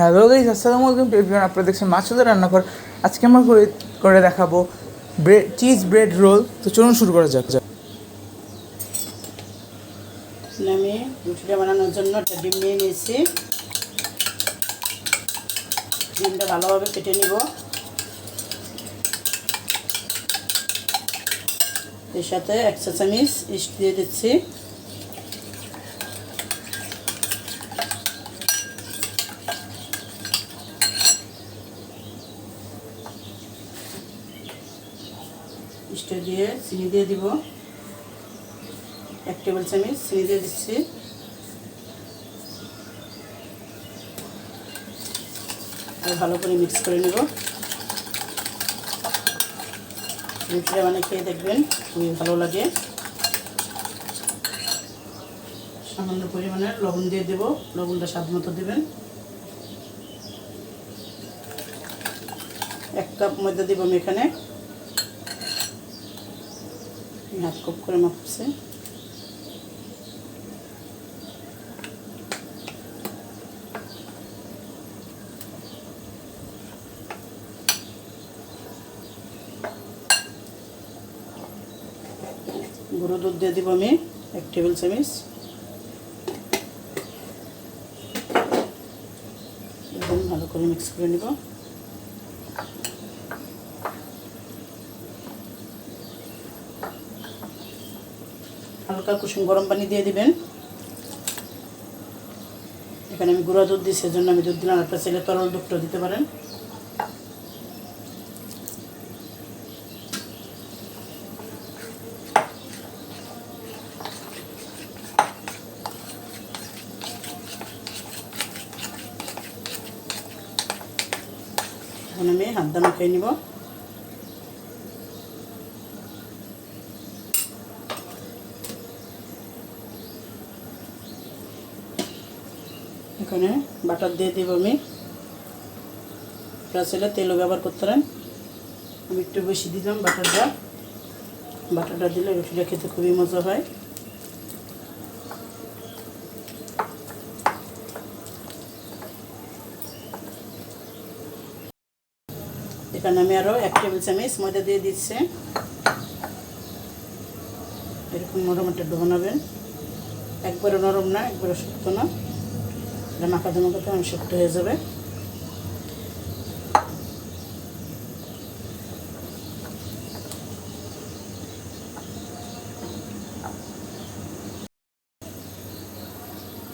Hello guys, আসসালামু আলাইকুম everyone. আপনারা দেখছেন মাছুদের রান্নাঘর। আজকে আমরা করে দেখাবো চিজ ব্রেড রোল। তো চলুন শুরু করা যাক। আমি রুটিটা বানানোর জন্য একটা ডিম নিয়ে নিয়েছি। ডিমটা ভালোভাবে কেটে নিব। এর সাথে 1 চা চামচ ইস্ট দিয়ে দিচ্ছি। ইস্ট দিয়ে চিনি দিয়ে দিব। 1 টেবিল চামচ চিনি দিয়ে দিচ্ছি। আর ভালো করে মিক্স করে নেব। রুটিটা বানিয়ে খেয়ে দেখবেন, খুবই ভালো লাগে। সামান্য পরিমাণে লবণ দিয়ে দেব, লবণটা স্বাদ মতো দেবেন। 1 কাপ ময়দা দিব আমি এখানে, 1/2 কাপ করে মাপছি। গুঁড়ো দুধ দিয়ে দিব আমি 1 টেবিল চামচ। এবং ভালো করে মিক্স করে নিব। হালকা কুসুম গরম পানি দিয়ে দিবেন। এখানে আমি গুঁড়া দুধ দিই, সেজন্য আমি দুধ দিলাম। আপনার ছেলে তরল দুধটা দিতে পারেন। এখন আমি হাত দিয়ে মাখিয়ে নিব। এখানে বাটার দিয়ে দিব আমি। আপনার ছেলে তেলও ব্যবহার করতে পারেন। আমি একটু বেশি দিলাম বাটারটা। বাটারটা দিলে রুটিটা খেতে খুবই মজা হয়। এখানে আমি আরও 1 টেবিল চামচ ময়দা দিয়ে দিচ্ছি। এরকম নরম একটা ডো বানাবেন, একবারে নরম না, একবারে শক্ত না। এটা মাখাতে মাখাতে অনেক শক্ত হয়ে যাবে।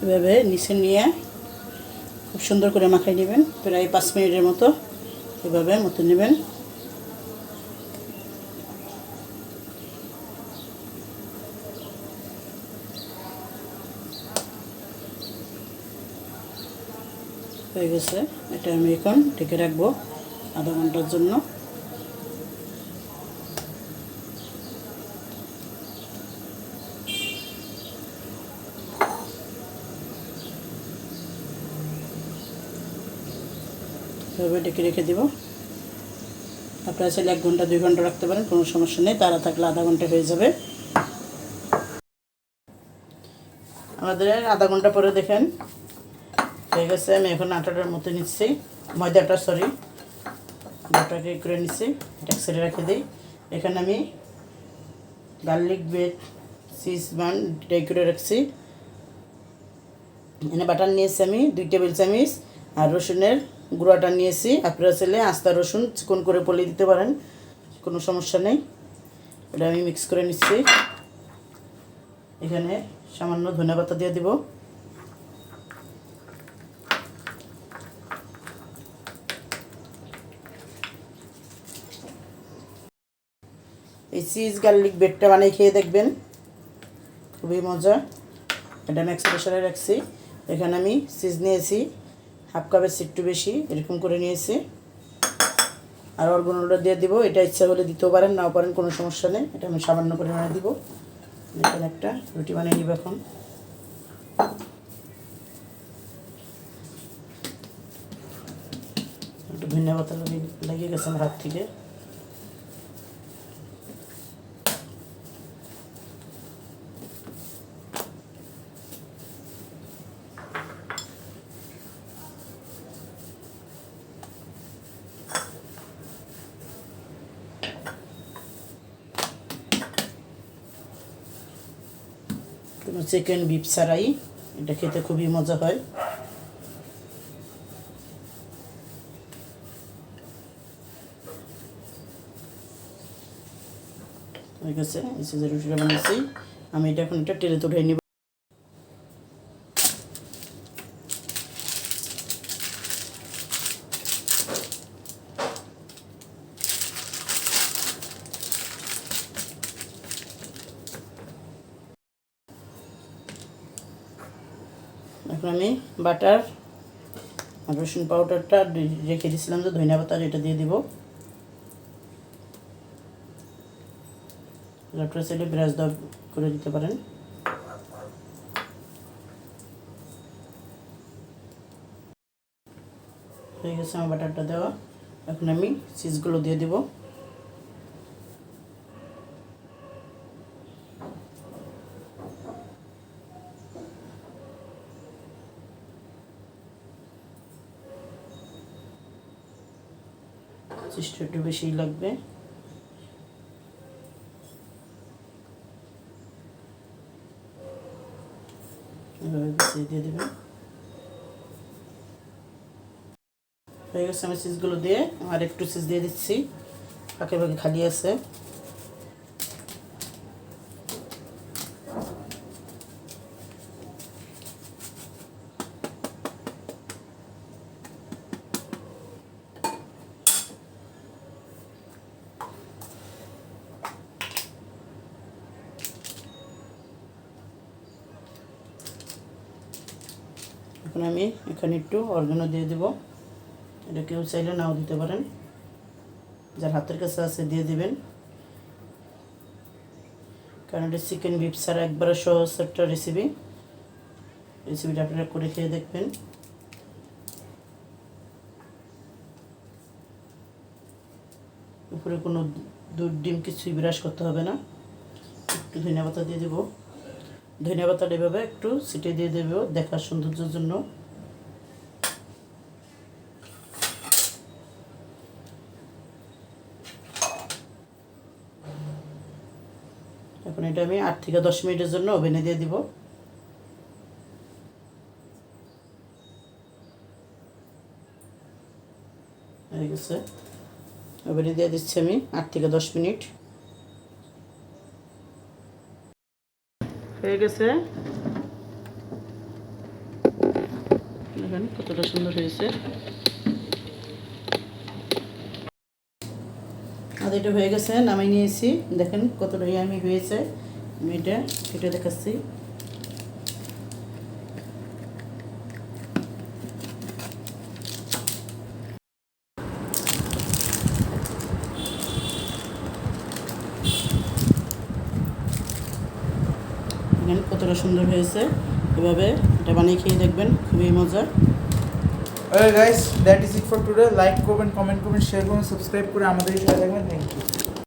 এভাবে নিচে নিয়ে খুব সুন্দর করে মাখিয়ে নেবেন। প্রায় 5 মিনিটের মতো এভাবে মতো নেবেন। হয়ে গেছে। এটা আমি এখন ঢেকে রাখবো আধা ঘন্টার জন্য। এভাবে ঢেকে রেখে দেব। আপনারা চাইলে 1 ঘন্টা 2 ঘন্টা রাখতে পারেন, কোনো সমস্যা নেই। তারা থাকলে আধা ঘন্টা হয়ে যাবে। আমাদের আধা ঘন্টা পরে দেখেন হয়ে গেছে। আমি এখন আটাটার মতো নিচ্ছি, ময়দাটা বাটাকে করে নিচ্ছি। এটা সাইডে রেখে দিই। এখানে আমি গার্লিক ব্রেড চিজ বান ড্রাই করে রাখছি। এখানে বাটার নিয়েছি আমি 2 টেবিল চামচ। আর রসুনের গুঁড়াটা নিয়েছি। আপনারা চাইলে আস্তা রসুন চিকন করে পলি দিতে পারেন, কোনো সমস্যা নেই। এটা আমি মিক্স করে নিচ্ছি। এখানে সামান্য ধনেপাতা দিয়ে দিব। এই চিজ গার্লিক ব্রেডটা বানিয়ে খেয়ে দেখবেন, খুবই মজা। এটা আমি এক্সপ্রেশনে রাখছি। এখানে আমি চিজ নিয়েছি 1/2 কাপের একটু বেশি, এরকম করে নিয়েছি। আর অর্গানোটা দিয়ে দিব। এটা ইচ্ছা হলে দিতেও পারেন, নাও পারেন, কোনো সমস্যা নেই। এটা আমি সামান্য পরিমাণে দিব। এখানে একটা রুটি বানিয়ে নিব। এখন একটু ধন্যবাদ লেগে গেছে আমার হাত থেকে। কোনো চিকেন বিফ ছাড়াই এটা খেতে খুবই মজা হয়। হয়ে গেছে, এই যে রুটিটা বানিয়েছি আমি, এটা এখন এটা টেলে উঠাই নিব। এখন আমি বাটার আর রসুন পাউডারটা রেখে দিয়েছিলাম, যে ধনিয়া পাতা, এটা দিয়ে দিব। আপনারা চাইলে ব্রাশ দাও করে দিতে পারেন। হয়ে গেছে আমার বাটারটা দেওয়া। এখন আমি চিজগুলো দিয়ে দিব। চিজটা একটু বেশিই লাগবে। দিয়ে দেবেন। হয়ে গেছে, আমি চিজগুলো দিয়ে আর একটু চিজ দিয়ে দিচ্ছি, ফাঁকে ফাঁকে খালি আছে। এখন আমি এখানে একটু অর্গানো দিয়ে দেব। এটা কেউ চাইলে নাও দিতে পারেন, যার হাতের কাছে আছে দিয়ে দিবেন, কারণ এটা চিকেন বিফ ছাড়া একবারে সহজ একটা রেসিপিটা আপনারা করে খেয়ে দেখবেন। উপরে কোনো দুধ ডিম কিছুই ব্রাশ করতে হবে না। একটু ধনিয়া পাতা দিয়ে দেবো। ধনিয়া পাতাটা এভাবে একটু ছিটিয়ে দিয়ে দেবো দেখার সৌন্দর্যের জন্য। এখন এটা আমি 8 থেকে 10 মিনিটের জন্য ওভেনে দিয়ে দিব। হয়ে গেছে, ওভেনে দিয়ে দিচ্ছি আমি 8 থেকে 10 মিনিট। হয়ে গেছে, দেখেন কতটা সুন্দর হয়েছে। আর এটা হয়ে গেছে, নামাই নিয়েছি। দেখেন কতটা ইয়ামি হয়েছে। আমি এটা কেটে দেখাচ্ছি। দেখেন কতটা সুন্দর হয়েছে। এভাবে এটা বানিয়ে খেয়ে দেখবেন, খুবই মজা। Alright guys, that is it for today. Like করবেন, কমেন্ট করবেন, শেয়ার করবেন, সাবস্ক্রাইব করে আমাদের সাথে থাকবেন। Thank you.